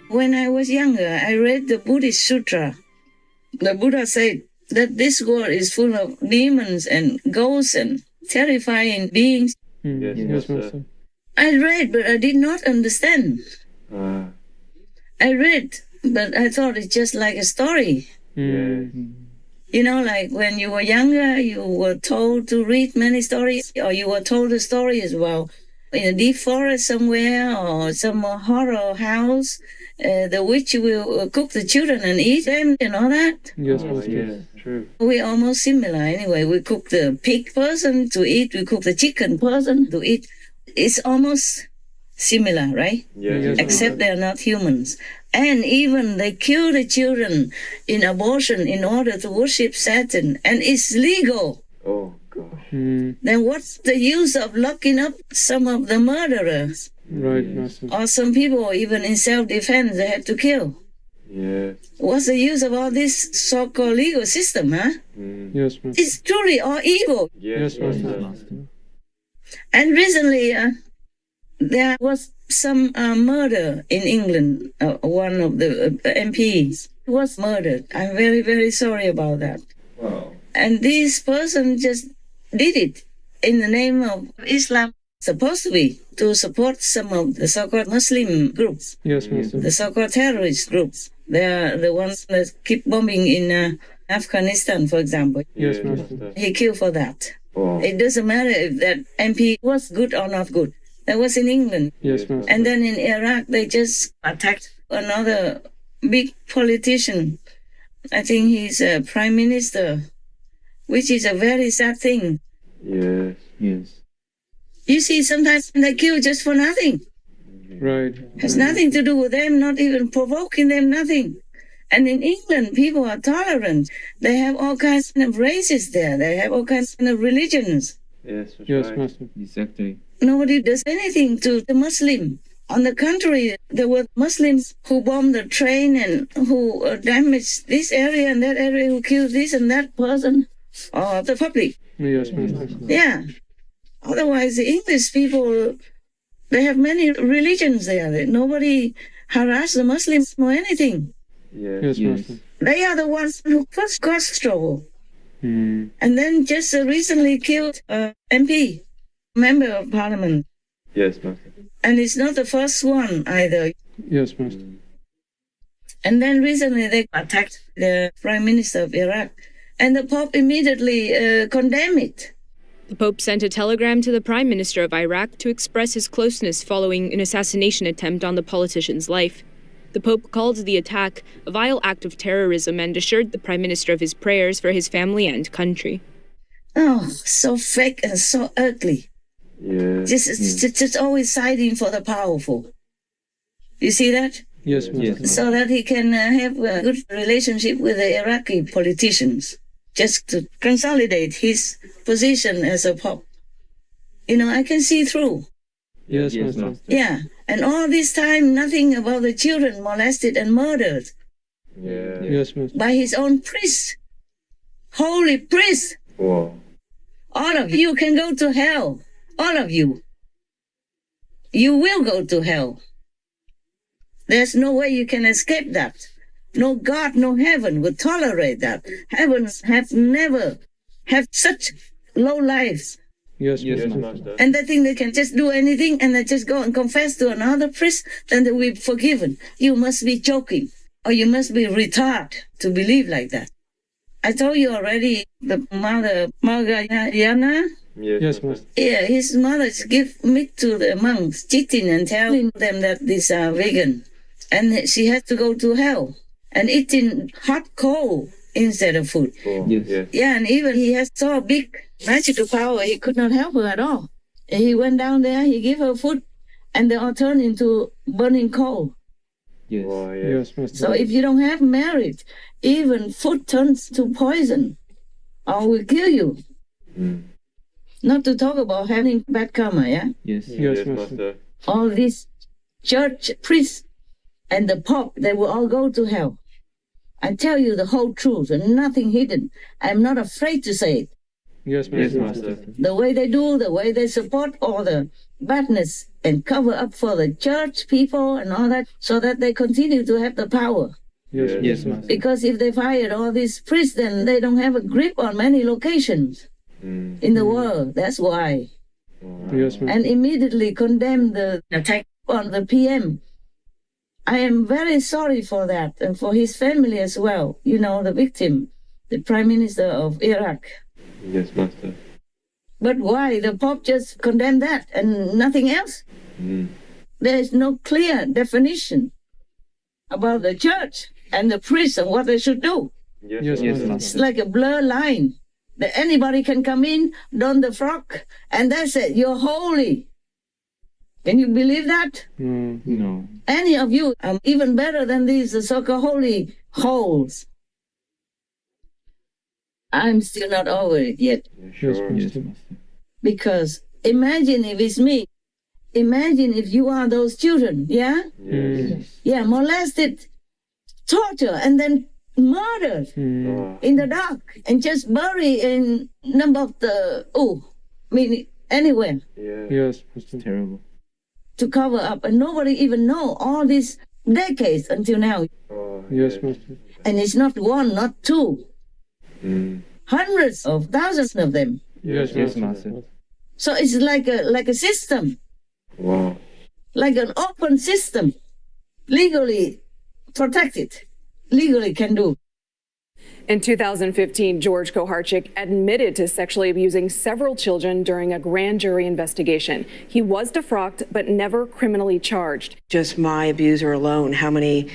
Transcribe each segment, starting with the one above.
When I was younger, I read the Buddhist Sutra. The Buddha said that this world is full of demons and ghosts and terrifying beings. Yes, Master. I read, but I did not understand. I read, but I thought it's just like a story. You know, like when you were younger, you were told to read many stories, or you were told a story as well. In a deep forest somewhere, or some horror house, the witch will cook the children and eat them, and all that. Yes, true. We're almost similar anyway. We cook the pig person to eat, we cook the chicken person to eat. It's almost similar, right? Yes, Except they're not humans. And even they kill the children in abortion in order to worship Satan, and it's legal. Oh, gosh. Then what's the use of locking up some of the murderers? Right, Master. Or some people, even in self-defense, they had to kill. Yeah. What's the use of all this so-called legal system, huh? Yes, Master. It's truly all evil. Yes, Master. And recently, there was some murder in England. One of the MPs was murdered. I'm very, very sorry about that. Wow. And this person just did it in the name of Islam, supposed to be, to support some of the so-called Muslim groups. Yes, Master. The so-called terrorist groups. They are the ones that keep bombing in Afghanistan, for example. Yes, Master. He killed for that. Oh. It doesn't matter if that MP was good or not good. That was in England. Yes, Master. And then in Iraq, they just attacked another big politician. I think he's a prime minister, which is a very sad thing. Yes. You see, sometimes they kill just for nothing. Right. Has nothing to do with them, not even provoking them, nothing. And in England, people are tolerant. They have all kinds of races there. They have all kinds of religions. Yes, Yes, Master. Exactly. Nobody does anything to the Muslim. On the contrary, there were Muslims who bombed the train and who damaged this area and that area, who killed this and that person, or the public. Yes, Master. Yeah. Otherwise, the English people, they have many religions there. Nobody harass the Muslims or anything. Yes, Yes. Master. They are the ones who first caused trouble. Mm. And then just recently killed a MP, member of parliament. Yes, Master. And it's not the first one either. Yes, Master. And then recently they attacked the prime minister of Iraq. And the Pope immediately condemned it. The Pope sent a telegram to the Prime Minister of Iraq to express his closeness following an assassination attempt on the politician's life. The Pope called the attack a vile act of terrorism and assured the Prime Minister of his prayers for his family and country. Oh, so fake and so ugly. Yes. Just always siding for the powerful. You see that? Yes, Master. Yes. So that he can have a good relationship with the Iraqi politicians, just to consolidate his position as a Pope. You know, I can see through. Yes, Yes, Master. Master. Yeah. And all this time, nothing about the children molested and murdered Yeah. Yes, Master. by his own priest. Holy priest. Wow. All of you can go to hell. All of you. You will go to hell. There's no way you can escape that. No God, no heaven would tolerate that. Heavens have never have such low lives. Yes, Yes, Master. Master. And they think they can just do anything and they just go and confess to another priest, then they will be forgiven. You must be joking or you must be retarded to believe like that. I told you already, the mother, Margayana, Yes, Master. yeah, his mother give meat to the monks, cheating and telling them that these are vegan. And she had to go to hell and eating hot coal instead of food. Oh, Yes. yes. Yeah, and even he has so big magical power, he could not help her at all. He went down there, he gave her food, and they all turned into burning coal. Yes. Wow, yes. Yes, Master. So if you don't have merit, even food turns to poison or will kill you. Mm. Not to talk about having bad karma, yeah? Yes. Yes, Master. All this church priests and the Pope, they will all go to hell. I tell you the whole truth and nothing hidden. I'm not afraid to say it. Yes, Master. The way they do, the way they support all the badness and cover up for the church people and all that, so that they continue to have the power. Yes, Master. Because if they fired all these priests, then they don't have a grip on many locations in the world. That's why. Yes, Master. And immediately condemn the attack on the PM. I am very sorry for that, and for his family as well. You know, the victim, the Prime Minister of Iraq. Yes, Master. But why? The Pope just condemned that and nothing else? There is no clear definition about the church and the priests and what they should do. Yes, It's Master. like a blur line that anybody can come in, don the frock, and that's it. You're holy. Can you believe that? No. Any of you are even better than these so-called holy holes. I'm still not over it yet. Yes, Master. Because imagine if it's me. Imagine if you are those children, yeah? Yeah, molested, tortured, and then murdered in the dark and just buried in number of the, anywhere. Yes, Master. Terrible. To cover up, and nobody even know all these decades until now. Yes, Master. And it's not one, not two. Hundreds of thousands of them. Yes, Master. So it's like a system. Wow. Like an open system, legally protected, legally can do. In 2015, George Koharchik admitted to sexually abusing several children during a grand jury investigation. He was defrocked, but never criminally charged. Just my abuser alone, how many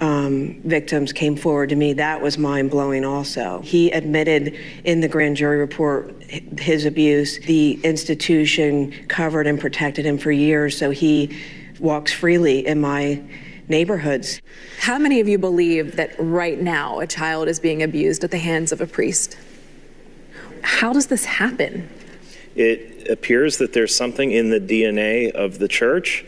victims came forward to me, that was mind-blowing also. He admitted in the grand jury report his abuse. The institution covered and protected him for years, so he walks freely in my neighborhoods. How many of you believe that right now a child is being abused at the hands of a priest? How does this happen? It appears that there's something in the DNA of the church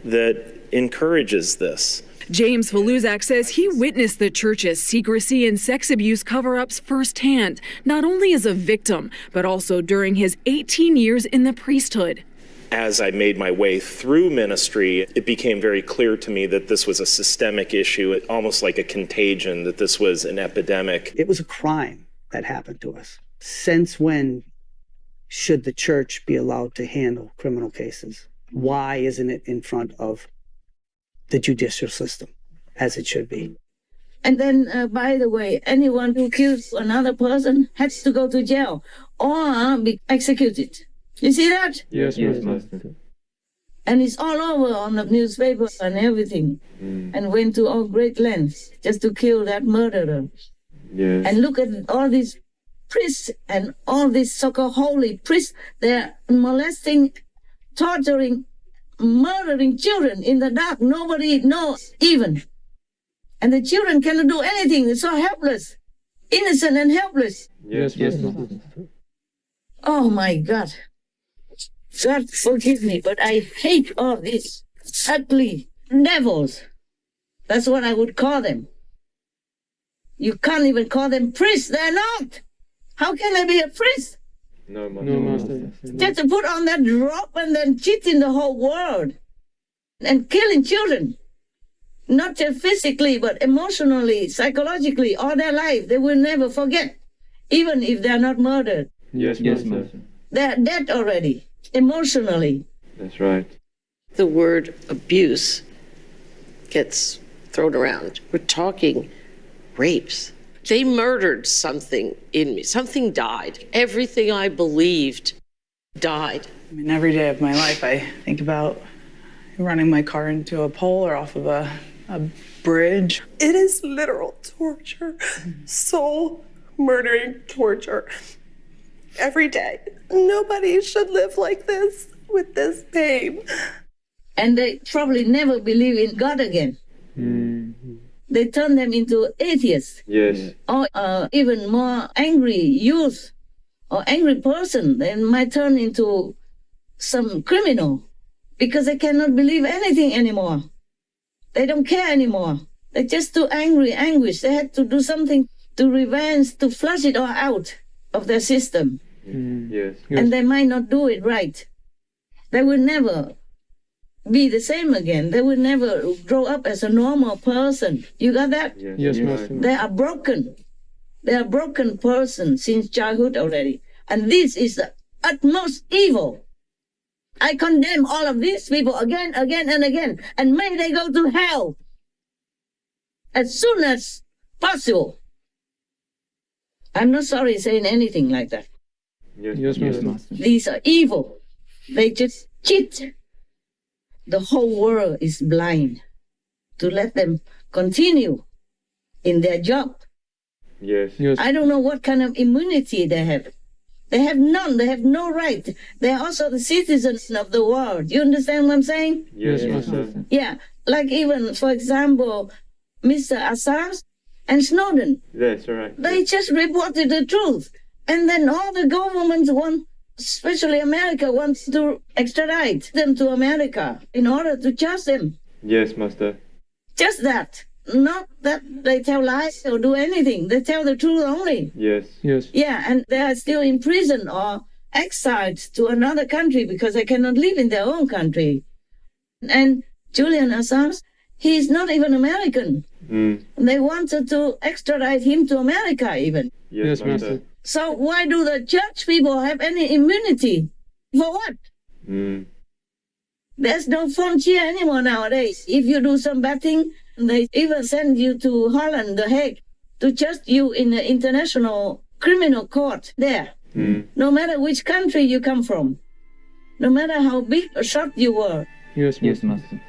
that encourages this. James Valuzak says he witnessed the church's secrecy and sex abuse cover-ups firsthand, not only as a victim, but also during his 18 years in the priesthood. As I made my way through ministry, it became very clear to me that this was a systemic issue, almost like a contagion, that this was an epidemic. It was a crime that happened to us. Since when should the church be allowed to handle criminal cases? Why isn't it in front of the judicial system, as it should be? And then, by the way, anyone who kills another person has to go to jail or be executed. You see that? Yes, Master. And it's all over on the newspaper and everything. And went to all great lengths just to kill that murderer. Yes. And look at all these priests and all these so-called holy priests. They're molesting, torturing, murdering children in the dark. Nobody knows even. And the children cannot do anything. They're so helpless, innocent and helpless. Yes, Master. Oh my God. God forgive me, but I hate all these ugly devils. That's what I would call them. You can't even call them priests. They're not. How can they be a priest? No, Master. Just to put on that robe and then cheating the whole world and killing children. Not just physically, but emotionally, psychologically, all their life. They will never forget, even if they're not murdered. Yes, Master. They're dead already, emotionally. That's right. The word abuse gets thrown around. We're talking rapes. They murdered something in me. Something died. Everything I believed died. I mean, every day of my life, I think about running my car into a pole or off of a bridge. It is literal torture, soul murdering torture. Every day. Nobody should live like this with this pain. And they probably never believe in God again. They turn them into atheists. Yes. Or even more angry youth or angry person. They might turn into some criminal because they cannot believe anything anymore. They don't care anymore. They're just too angry, anguished. They had to do something to revenge, to flush it all out of their system. Yes. And they might not do it right. They will never be the same again. They will never grow up as a normal person. You got that? Yes, Master. They are broken. They are broken person since childhood already. And this is the utmost evil. I condemn all of these people again, and again. And may they go to hell as soon as possible. I'm not sorry saying anything like that. Yes, Master. These are evil. They just cheat. The whole world is blind to let them continue in their job. Yes. I don't know what kind of immunity they have. They have none. They have no right. They are also the citizens of the world. You understand what I'm saying? Yes, Master. Yeah. Like even, for example, Mr. Assange and Snowden. That's right. They just reported the truth. And then all the governments want, especially America, wants to extradite them to America in order to charge them. Yes, Master. Just that. Not that they tell lies or do anything. They tell the truth only. Yes. Yeah, and they are still in prison or exiled to another country because they cannot live in their own country. And Julian Assange, he is not even American. They wanted to extradite him to America even. Yes, Master. So why do the church people have any immunity? For what? There's no frontier anymore nowadays. If you do some bad thing, they even send you to Holland, The Hague, to judge you in the international criminal court there. No matter which country you come from. No matter how big or short you were. Yes, Master.